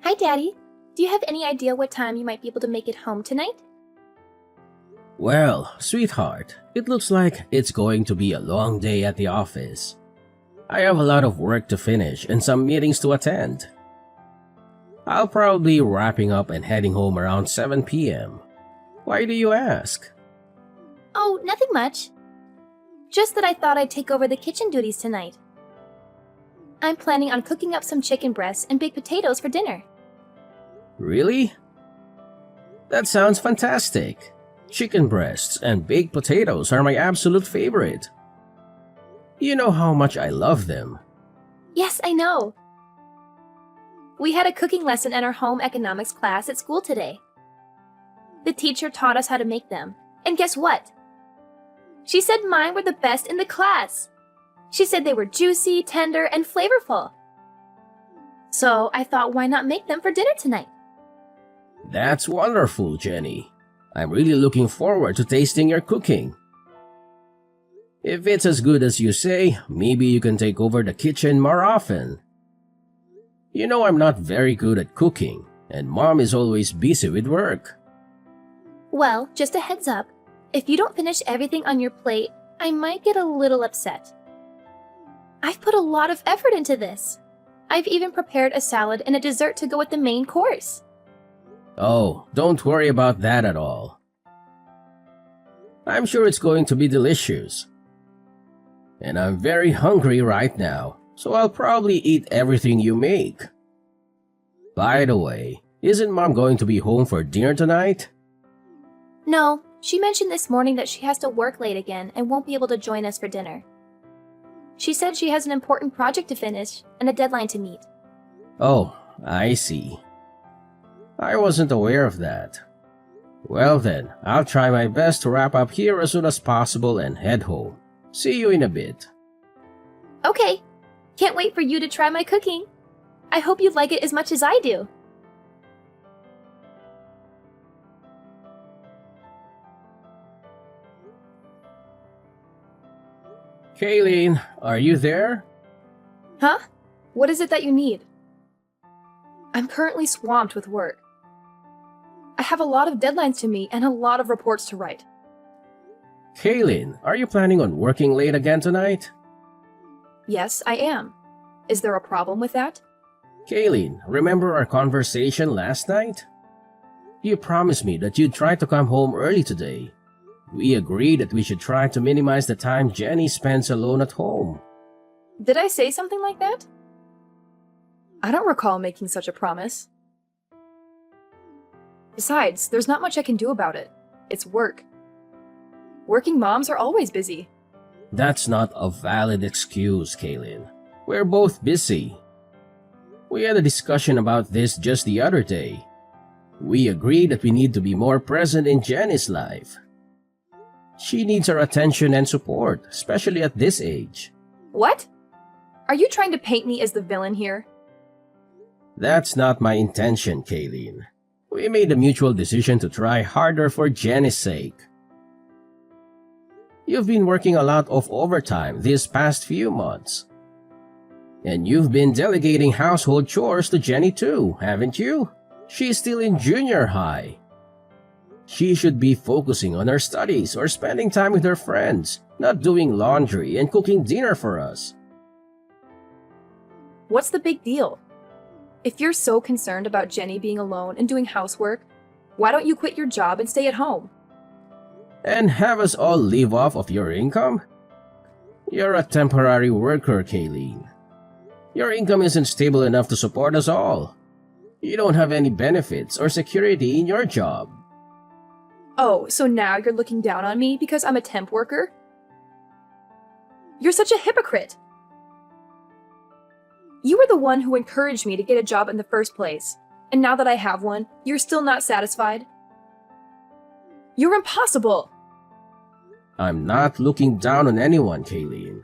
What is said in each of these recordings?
Hi, Daddy. Do you have any idea what time you might be able to make it home tonight? Well, sweetheart, it looks like it's going to be a long day at the office. I have a lot of work to finish and some meetings to attend. I'll probably be wrapping up and heading home around 7 p.m. Why do you ask? Oh, nothing much. Just that I thought I'd take over the kitchen duties tonight. I'm planning on cooking up some chicken breasts and baked potatoes for dinner. Really? That sounds fantastic. Chicken breasts and baked potatoes are my absolute favorite. You know how much I love them. Yes, I know. We had a cooking lesson in our home economics class at school today. The teacher taught us how to make them, and guess what? She said mine were the best in the class. She said they were juicy, tender, and flavorful. So I thought, why not make them for dinner tonight? That's wonderful, Jenny. I'm really looking forward to tasting your cooking. If it's as good as you say, maybe you can take over the kitchen more often. You know I'm not very good at cooking, and Mom is always busy with work. Well, just a heads up. If you don't finish everything on your plate, I might get a little upset. I've put a lot of effort into this. I've even prepared a salad and a dessert to go with the main course. Oh, don't worry about that at all. I'm sure it's going to be delicious. And I'm very hungry right now, so I'll probably eat everything you make. By the way, isn't Mom going to be home for dinner tonight? No, she mentioned this morning that she has to work late again and won't be able to join us for dinner. She said she has an important project to finish and a deadline to meet. Oh, I see. I wasn't aware of that. Well then, I'll try my best to wrap up here as soon as possible and head home. See you in a bit. Okay, can't wait for you to try my cooking. I hope you like it as much as I do. Kayleen, are you there? Huh? What is it that you need? I'm currently swamped with work. I have a lot of deadlines to meet and a lot of reports to write. Kayleen, are you planning on working late again tonight? Yes, I am. Is there a problem with that? Kayleen, remember our conversation last night? You promised me that you'd try to come home early today. We agreed that we should try to minimize the time Jenny spends alone at home. Did I say something like that? I don't recall making such a promise. Besides, there's not much I can do about it. It's work. Working moms are always busy. That's not a valid excuse, Kayleen. We're both busy. We had a discussion about this just the other day. We agreed that we need to be more present in Jenny's life. She needs our attention and support, especially at this age. What? Are you trying to paint me as the villain here? That's not my intention, Kayleen. We made a mutual decision to try harder for Jenny's sake. You've been working a lot of overtime these past few months. And you've been delegating household chores to Jenny too, haven't you? She's still in junior high. She should be focusing on her studies or spending time with her friends, not doing laundry and cooking dinner for us. What's the big deal? If you're so concerned about Jenny being alone and doing housework, why don't you quit your job and stay at home? And have us all live off of your income? You're a temporary worker, Kayleen. Your income isn't stable enough to support us all. You don't have any benefits or security in your job. Oh, so now you're looking down on me because I'm a temp worker? You're such a hypocrite! You were the one who encouraged me to get a job in the first place, and now that I have one, you're still not satisfied? You're impossible! I'm not looking down on anyone, Kayleen.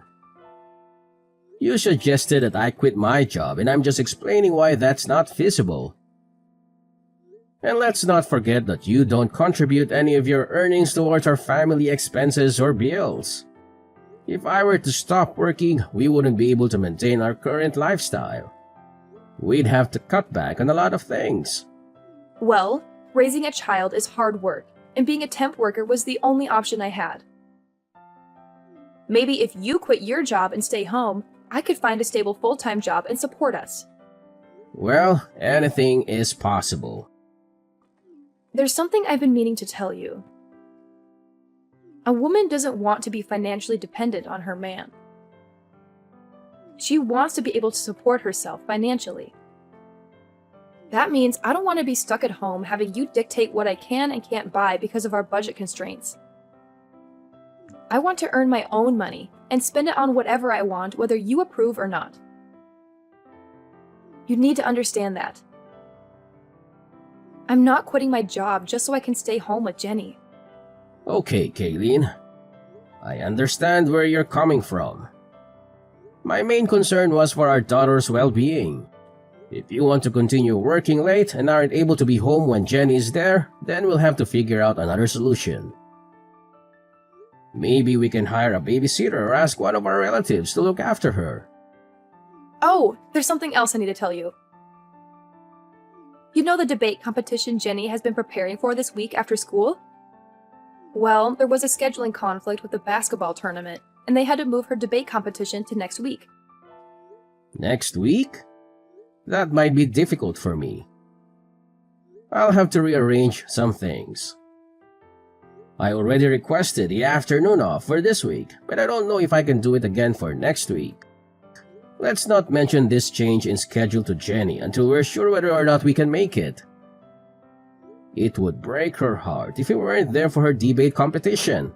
You suggested that I quit my job, and I'm just explaining why that's not feasible. And let's not forget that you don't contribute any of your earnings towards our family expenses or bills. If I were to stop working, we wouldn't be able to maintain our current lifestyle. We'd have to cut back on a lot of things. Well, raising a child is hard work, and being a temp worker was the only option I had. Maybe if you quit your job and stay home, I could find a stable full-time job and support us. Well, anything is possible. There's something I've been meaning to tell you. A woman doesn't want to be financially dependent on her man. She wants to be able to support herself financially. That means I don't want to be stuck at home having you dictate what I can and can't buy because of our budget constraints. I want to earn my own money and spend it on whatever I want, whether you approve or not. You need to understand that. I'm not quitting my job just so I can stay home with Jenny. Okay, Kayleen. I understand where you're coming from. My main concern was for our daughter's well-being. If you want to continue working late and aren't able to be home when Jenny is there, then we'll have to figure out another solution. Maybe we can hire a babysitter or ask one of our relatives to look after her. Oh, there's something else I need to tell you. You know the debate competition Jenny has been preparing for this week after school? Well, there was a scheduling conflict with the basketball tournament, and they had to move her debate competition to next week. Next week? That might be difficult for me. I'll have to rearrange some things. I already requested the afternoon off for this week, but I don't know if I can do it again for next week. Let's not mention this change in schedule to Jenny until we're sure whether or not we can make it. It would break her heart if we weren't there for her debate competition.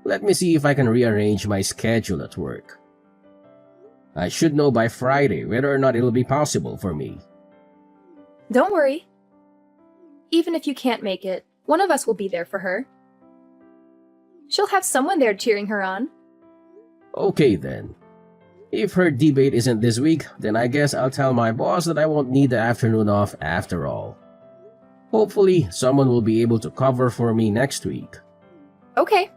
Let me see if I can rearrange my schedule at work. I should know by Friday whether or not it'll be possible for me. Don't worry. Even if you can't make it, one of us will be there for her. She'll have someone there cheering her on. Okay then. If her debate isn't this week, then I guess I'll tell my boss that I won't need the afternoon off after all. Hopefully, someone will be able to cover for me next week. Okay.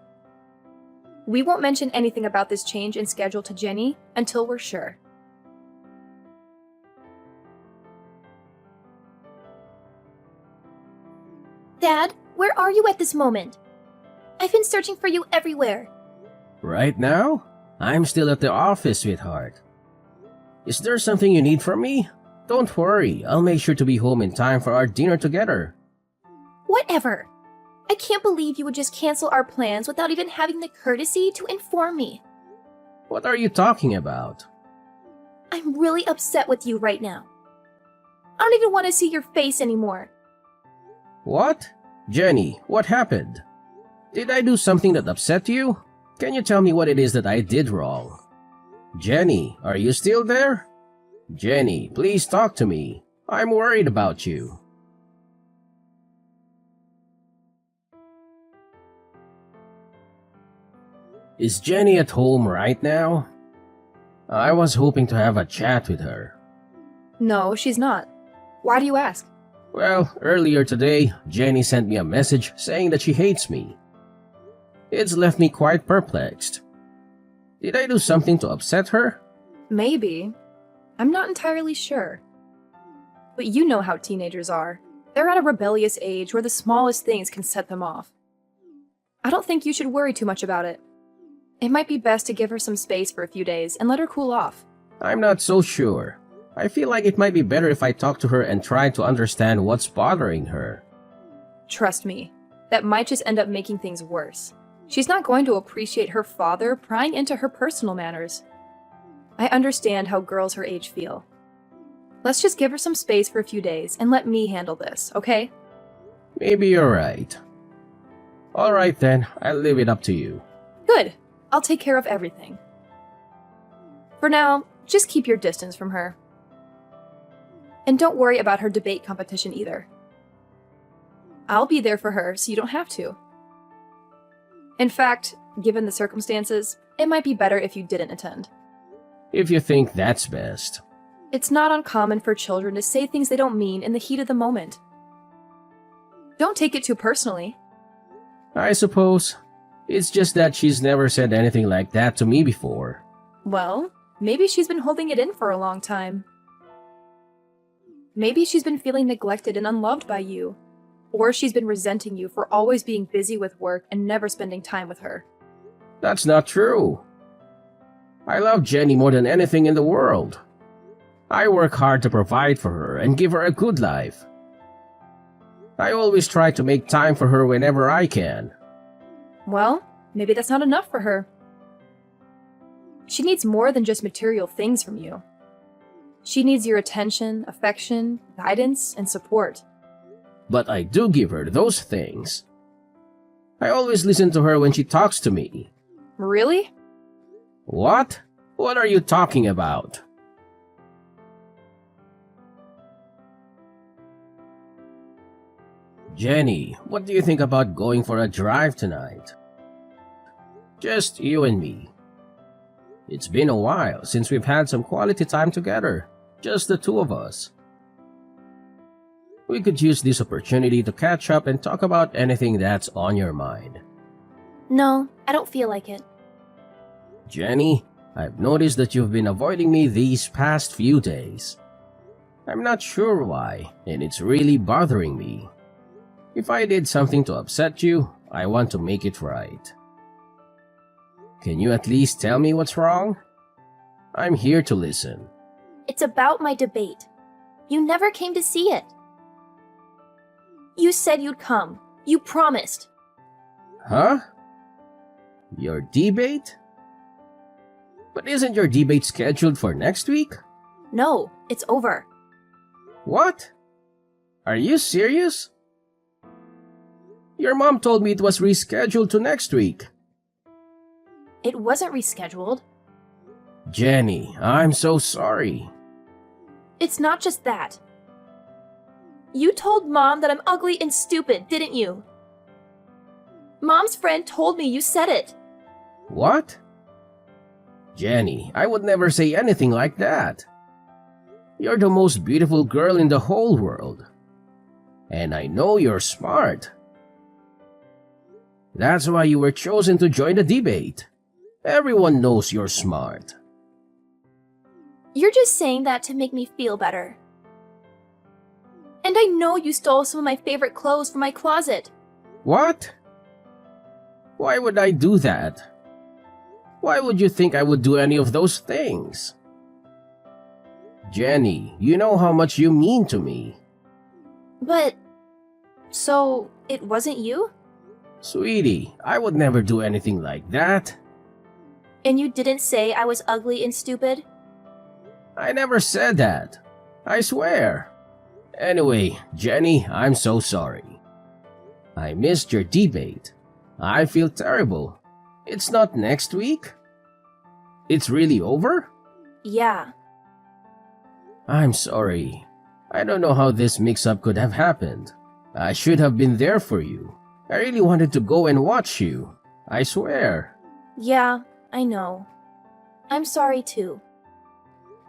We won't mention anything about this change in schedule to Jenny until we're sure. Dad, where are you at this moment? I've been searching for you everywhere. Right now? I'm still at the office, sweetheart. Is there something you need from me? Don't worry, I'll make sure to be home in time for our dinner together. Whatever. I can't believe you would just cancel our plans without even having the courtesy to inform me. What are you talking about? I'm really upset with you right now. I don't even want to see your face anymore. What? Jenny, what happened? Did I do something that upset you? Can you tell me what it is that I did wrong? Jenny, are you still there? Jenny, please talk to me. I'm worried about you. Is Jenny at home right now? I was hoping to have a chat with her. No, she's not. Why do you ask? Well, earlier today, Jenny sent me a message saying that she hates me. It's left me quite perplexed. Did I do something to upset her? Maybe. I'm not entirely sure. But you know how teenagers are. They're at a rebellious age where the smallest things can set them off. I don't think you should worry too much about it. It might be best to give her some space for a few days and let her cool off. I'm not so sure. I feel like it might be better if I talk to her and try to understand what's bothering her. Trust me, that might just end up making things worse. She's not going to appreciate her father prying into her personal matters. I understand how girls her age feel. Let's just give her some space for a few days and let me handle this, okay? Maybe you're right. Alright then, I'll leave it up to you. Good. I'll take care of everything. For now, just keep your distance from her. And don't worry about her debate competition either. I'll be there for her so you don't have to. In fact, given the circumstances, it might be better if you didn't attend. If you think that's best. It's not uncommon for children to say things they don't mean in the heat of the moment. Don't take it too personally. I suppose. It's just that she's never said anything like that to me before. Well, maybe she's been holding it in for a long time. Maybe she's been feeling neglected and unloved by you. Or she's been resenting you for always being busy with work and never spending time with her. That's not true. I love Jenny more than anything in the world. I work hard to provide for her and give her a good life. I always try to make time for her whenever I can. Well, maybe that's not enough for her. She needs more than just material things from you. She needs your attention, affection, guidance, and support. But I do give her those things. I always listen to her when she talks to me. Really? What? What are you talking about? Jenny, what do you think about going for a drive tonight? Just you and me. It's been a while since we've had some quality time together, just the two of us. We could use this opportunity to catch up and talk about anything that's on your mind. No, I don't feel like it. Jenny, I've noticed that you've been avoiding me these past few days. I'm not sure why, and it's really bothering me. If I did something to upset you, I want to make it right. Can you at least tell me what's wrong? I'm here to listen. It's about my debate. You never came to see it. You said you'd come. You promised. Huh? Your debate? But isn't your debate scheduled for next week? No, it's over. What? Are you serious? Your mom told me it was rescheduled to next week. It wasn't rescheduled. Jenny, I'm so sorry. It's not just that. You told Mom that I'm ugly and stupid, didn't you? Mom's friend told me you said it. What? Jenny, I would never say anything like that. You're the most beautiful girl in the whole world. And I know you're smart. That's why you were chosen to join the debate. Everyone knows you're smart. You're just saying that to make me feel better. And I know you stole some of my favorite clothes from my closet. What? Why would I do that? Why would you think I would do any of those things? Jenny, you know how much you mean to me. But... so, it wasn't you? Sweetie, I would never do anything like that. And you didn't say I was ugly and stupid? I never said that. I swear. Anyway, Jenny, I'm so sorry. I missed your debate. I feel terrible. It's not next week? It's really over? Yeah. I'm sorry. I don't know how this mix-up could have happened. I should have been there for you. I really wanted to go and watch you. I swear. Yeah, I know. I'm sorry too.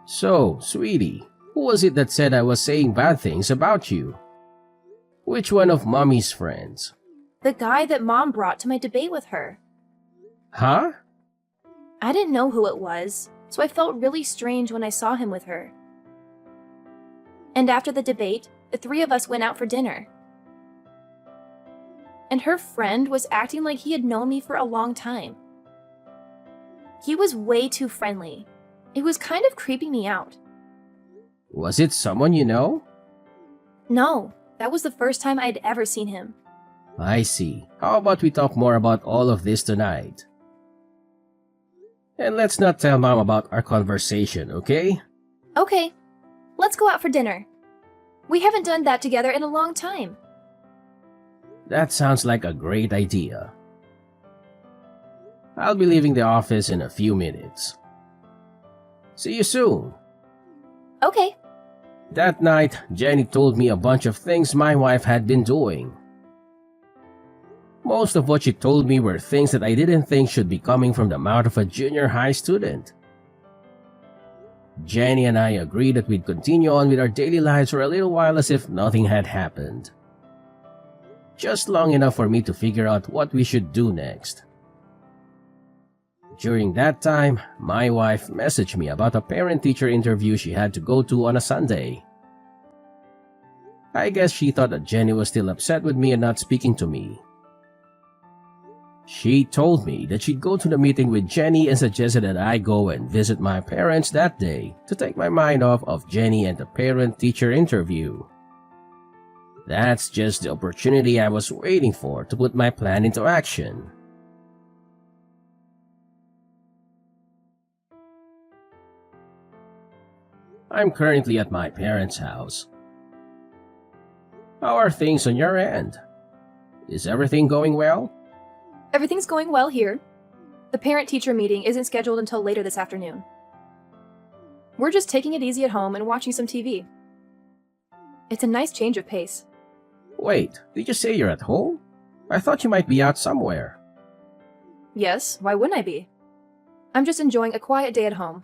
So, sweetie, who was it that said I was saying bad things about you? Which one of Mommy's friends? The guy that Mom brought to my debate with her. Huh? I didn't know who it was, so I felt really strange when I saw him with her. And after the debate, the three of us went out for dinner. And her friend was acting like he had known me for a long time. He was way too friendly. It was kind of creeping me out. Was it someone you know? No, that was the first time I'd ever seen him. I see. How about we talk more about all of this tonight? And let's not tell Mom about our conversation, okay? Okay, let's go out for dinner. We haven't done that together in a long time. That sounds like a great idea. I'll be leaving the office in a few minutes. See you soon. Okay. That night, Jenny told me a bunch of things my wife had been doing. Most of what she told me were things that I didn't think should be coming from the mouth of a junior high student. Jenny and I agreed that we'd continue on with our daily lives for a little while as if nothing had happened. Just long enough for me to figure out what we should do next. During that time, my wife messaged me about a parent-teacher interview she had to go to on a Sunday. I guess she thought that Jenny was still upset with me and not speaking to me. She told me that she'd go to the meeting with Jenny and suggested that I go and visit my parents that day to take my mind off of Jenny and the parent-teacher interview. That's just the opportunity I was waiting for to put my plan into action. I'm currently at my parents' house. How are things on your end? Is everything going well? Everything's going well here. The parent-teacher meeting isn't scheduled until later this afternoon. We're just taking it easy at home and watching some TV. It's a nice change of pace. Wait, did you say you're at home? I thought you might be out somewhere. Yes, why wouldn't I be? I'm just enjoying a quiet day at home.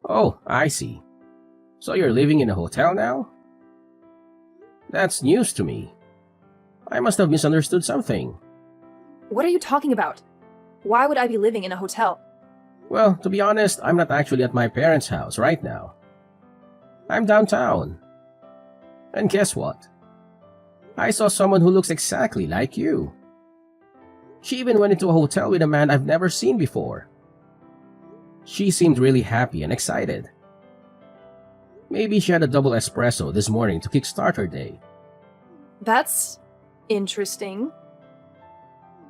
Oh, I see. So you're living in a hotel now? That's news to me. I must have misunderstood something. What are you talking about? Why would I be living in a hotel? Well, to be honest, I'm not actually at my parents' house right now. I'm downtown. And guess what? I saw someone who looks exactly like you. She even went into a hotel with a man I've never seen before. She seemed really happy and excited. Maybe she had a double espresso this morning to kickstart her day. That's interesting.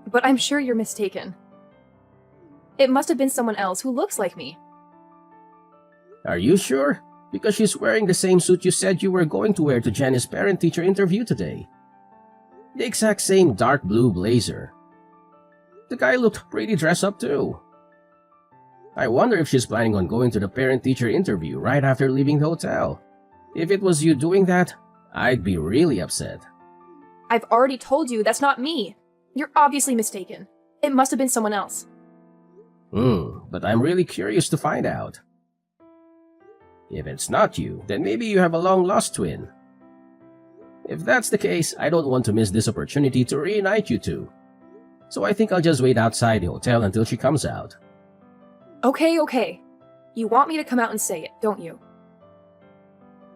But I'm sure you're mistaken. It must have been someone else who looks like me. Are you sure? Because she's wearing the same suit you said you were going to wear to Jenny's parent-teacher interview today. The exact same dark blue blazer. The guy looked pretty dressed up too. I wonder if she's planning on going to the parent-teacher interview right after leaving the hotel. If it was you doing that, I'd be really upset. I've already told you that's not me. You're obviously mistaken. It must have been someone else. But I'm really curious to find out. If it's not you, then maybe you have a long-lost twin. If that's the case, I don't want to miss this opportunity to reunite you two. So I think I'll just wait outside the hotel until she comes out. Okay. You want me to come out and say it, don't you?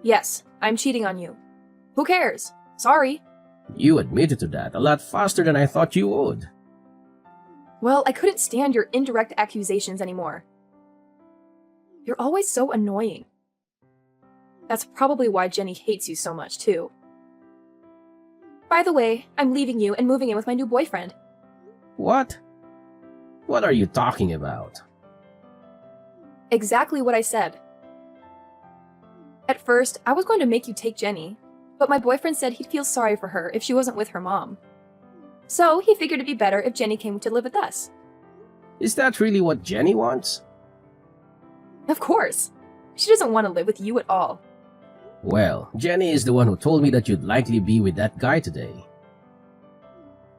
Yes, I'm cheating on you. Who cares? Sorry. You admitted to that a lot faster than I thought you would. Well, I couldn't stand your indirect accusations anymore. You're always so annoying. That's probably why Jenny hates you so much, too. By the way, I'm leaving you and moving in with my new boyfriend. What? What are you talking about? Exactly what I said. At first, I was going to make you take Jenny, but my boyfriend said he'd feel sorry for her if she wasn't with her mom. So he figured it'd be better if Jenny came to live with us. Is that really what Jenny wants? Of course. She doesn't want to live with you at all. Well, Jenny is the one who told me that you'd likely be with that guy today.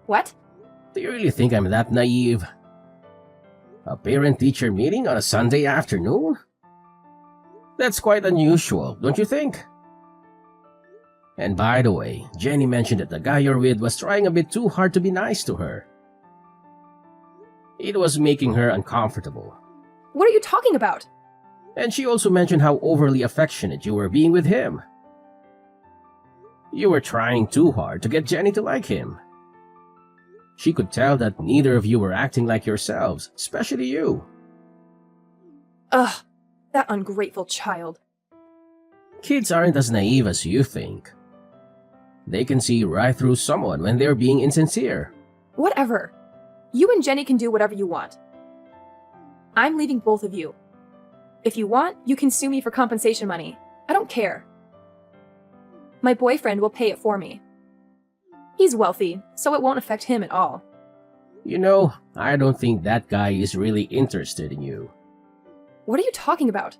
What? Do you really think I'm that naive? A parent-teacher meeting on a Sunday afternoon? That's quite unusual, don't you think? And by the way, Jenny mentioned that the guy you're with was trying a bit too hard to be nice to her. It was making her uncomfortable. What are you talking about? And she also mentioned how overly affectionate you were being with him. You were trying too hard to get Jenny to like him. She could tell that neither of you were acting like yourselves, especially you. Ugh, that ungrateful child. Kids aren't as naive as you think. They can see right through someone when they're being insincere. Whatever. You and Jenny can do whatever you want. I'm leaving both of you. If you want, you can sue me for compensation money. I don't care. My boyfriend will pay it for me. He's wealthy, so it won't affect him at all. You know, I don't think that guy is really interested in you. What are you talking about?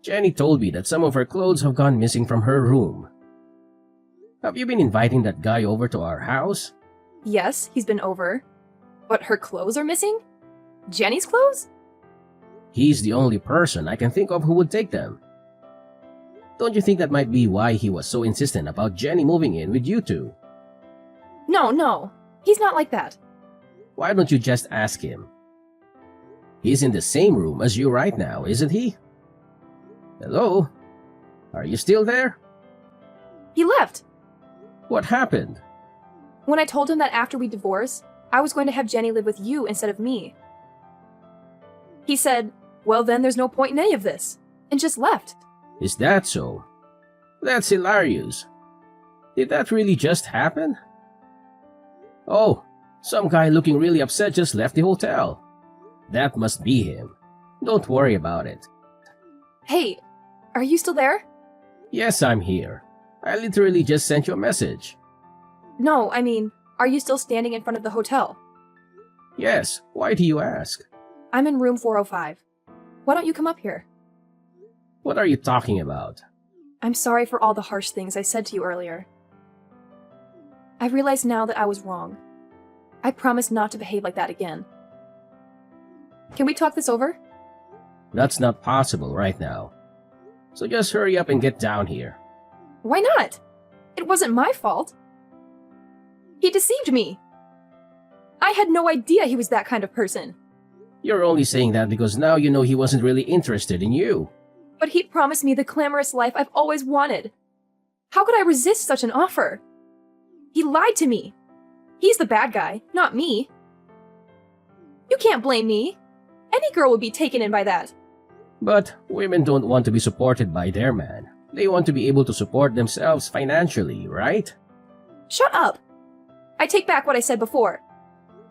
Jenny told me that some of her clothes have gone missing from her room. Have you been inviting that guy over to our house? Yes, he's been over. But her clothes are missing? Jenny's clothes? He's the only person I can think of who would take them. Don't you think that might be why he was so insistent about Jenny moving in with you two? No. He's not like that. Why don't you just ask him? He's in the same room as you right now, isn't he? Hello? Are you still there? He left. What happened? When I told him that after we divorced, I was going to have Jenny live with you instead of me. He said, well then there's no point in any of this, and just left. Is that so? That's hilarious. Did that really just happen? Oh, some guy looking really upset just left the hotel. That must be him. Don't worry about it. Hey, are you still there? Yes, I'm here. I literally just sent you a message. No, I mean, are you still standing in front of the hotel? Yes, why do you ask? I'm in room 405. Why don't you come up here? What are you talking about? I'm sorry for all the harsh things I said to you earlier. I realize now that I was wrong. I promise not to behave like that again. Can we talk this over? That's not possible right now. So just hurry up and get down here. Why not? It wasn't my fault. He deceived me. I had no idea he was that kind of person. You're only saying that because now you know he wasn't really interested in you. But he promised me the glamorous life I've always wanted. How could I resist such an offer? He lied to me. He's the bad guy, not me. You can't blame me. Any girl would be taken in by that. But women don't want to be supported by their man. They want to be able to support themselves financially, right? Shut up. I take back what I said before.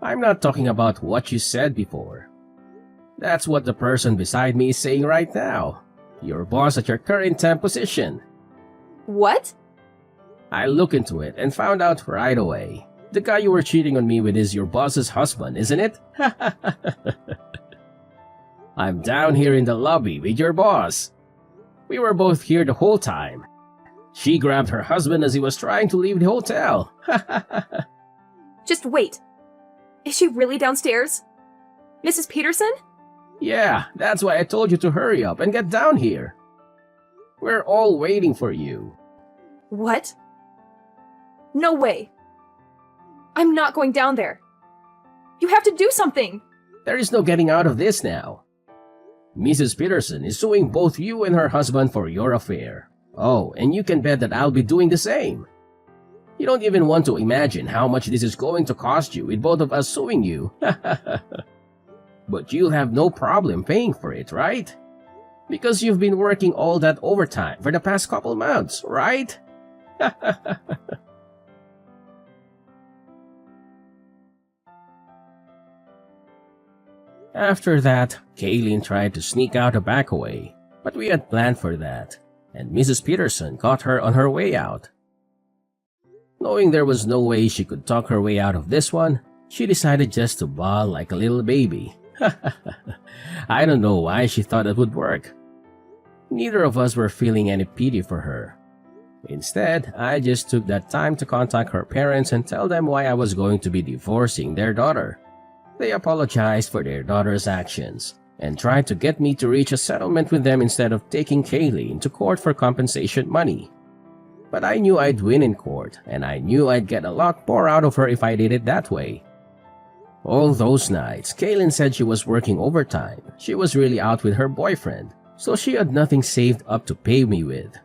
I'm not talking about what you said before. That's what the person beside me is saying right now. Your boss at your current temp position. What? I looked into it and found out right away. The guy you were cheating on me with is your boss's husband, isn't it? I'm down here in the lobby with your boss. We were both here the whole time. She grabbed her husband as he was trying to leave the hotel. Just wait. Is she really downstairs? Mrs. Peterson? Yeah, that's why I told you to hurry up and get down here. We're all waiting for you. What? No way. I'm not going down there. You have to do something. There is no getting out of this now. Mrs. Peterson is suing both you and her husband for your affair. Oh, and you can bet that I'll be doing the same. You don't even want to imagine how much this is going to cost you with both of us suing you. But you'll have no problem paying for it, right? Because you've been working all that overtime for the past couple months, right? After that, Kaylin tried to sneak out a back way, but we had planned for that, and Mrs. Peterson caught her on her way out. Knowing there was no way she could talk her way out of this one, she decided just to bawl like a little baby. I don't know why she thought it would work. Neither of us were feeling any pity for her. Instead, I just took that time to contact her parents and tell them why I was going to be divorcing their daughter. They apologized for their daughter's actions and tried to get me to reach a settlement with them instead of taking Kaylin to court for compensation money. But I knew I'd win in court, and I knew I'd get a lot more out of her if I did it that way. All those nights, Kaylin said she was working overtime. She was really out with her boyfriend, so she had nothing saved up to pay me with.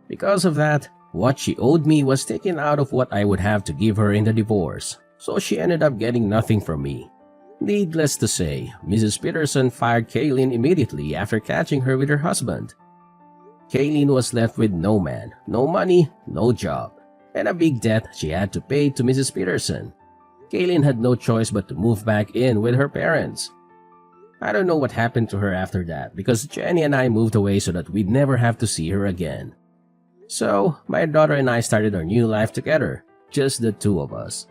Because of that, what she owed me was taken out of what I would have to give her in the divorce, so she ended up getting nothing from me. Needless to say, Mrs. Peterson fired Kaylin immediately after catching her with her husband. Kaylin was left with no man, no money, no job, and a big debt she had to pay to Mrs. Peterson. Kaylin had no choice but to move back in with her parents. I don't know what happened to her after that because Jenny and I moved away so that we'd never have to see her again. So, my daughter and I started our new life together, just the two of us.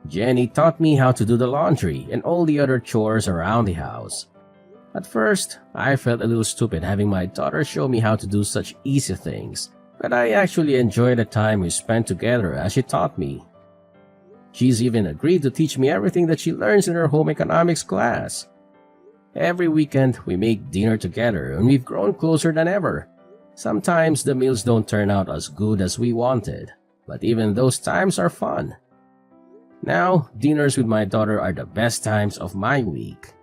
Jenny taught me how to do the laundry and all the other chores around the house. At first, I felt a little stupid having my daughter show me how to do such easy things, but I actually enjoyed the time we spent together as she taught me. She's even agreed to teach me everything that she learns in her home economics class. Every weekend, we make dinner together and we've grown closer than ever. Sometimes the meals don't turn out as good as we wanted, but even those times are fun. Now, dinners with my daughter are the best times of my week.